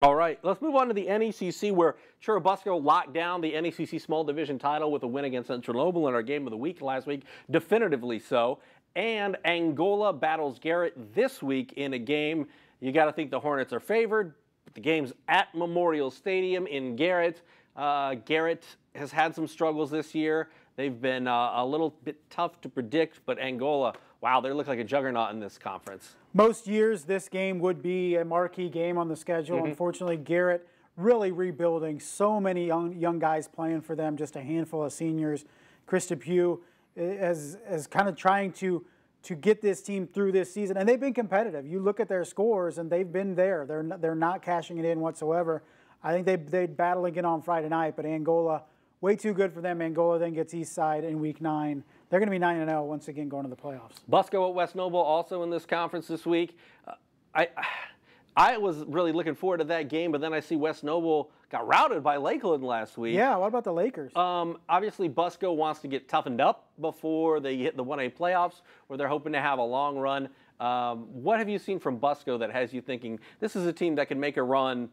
All right, let's move on to the NECC, where Churubusco locked down the NECC Small Division title with a win against Central Noble in our game of the week last week, definitively so. And Angola battles Garrett this week in a game. You got to think the Hornets are favored. But the game's at Memorial Stadium in Garrett. Garrett has had some struggles this year. They've been a little bit tough to predict, but Angola, wow, they look like a juggernaut in this conference. Most years, this game would be a marquee game on the schedule. Unfortunately, Garrett really rebuilding. So many young guys playing for them, just a handful of seniors. Chris Depew is kind of trying to get this team through this season, and they've been competitive. You look at their scores, and they've been there. They're not cashing it in whatsoever. I think they'd battle again on Friday night, but Angola, way too good for them. Angola then gets East Side in Week 9. They're going to be 9-0 once again going to the playoffs. Busco at West Noble also in this conference this week. I was really looking forward to that game, but then I see West Noble got routed by Lakeland last week. Yeah, what about the Lakers? Obviously, Busco wants to get toughened up before they hit the 1A playoffs, where they're hoping to have a long run. What have you seen from Busco that has you thinking this is a team that can make a run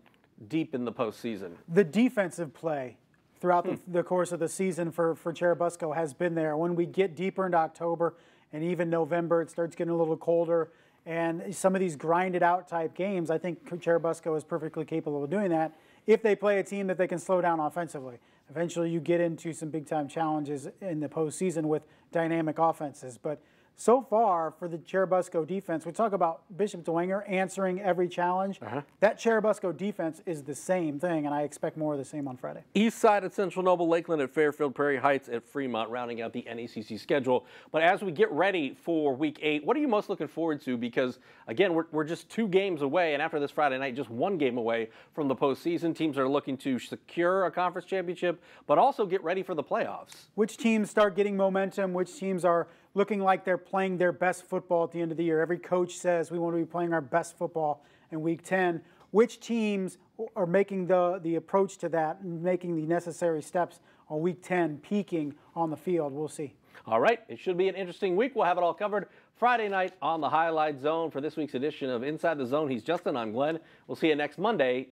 deep in the postseason? The defensive play throughout the course of the season for Churubusco has been there. When we get deeper into October and even November, it starts getting a little colder. And some of these grinded out type games, I think Churubusco is perfectly capable of doing that if they play a team that they can slow down offensively. Eventually you get into some big time challenges in the postseason with dynamic offenses. But so far for the Churubusco defense, we talk about Bishop Dwenger answering every challenge. That Churubusco defense is the same thing, and I expect more of the same on Friday. East Side at Central Noble, Lakeland at Fairfield, Prairie Heights at Fremont, rounding out the NECC schedule. But as we get ready for Week 8, what are you most looking forward to? Because, again, we're just 2 games away, and after this Friday night, just 1 game away from the postseason. Teams are looking to secure a conference championship, but also get ready for the playoffs. Which teams start getting momentum? Which teams are looking like they're playing their best football at the end of the year? Every coach says we want to be playing our best football in Week 10. Which teams are making the approach to that and making the necessary steps on Week 10, peaking on the field? We'll see. All right, it should be an interesting week. We'll have it all covered Friday night on the Highlight Zone. For this week's edition of Inside the Zone, he's Justin, I'm Glenn. We'll see you next Monday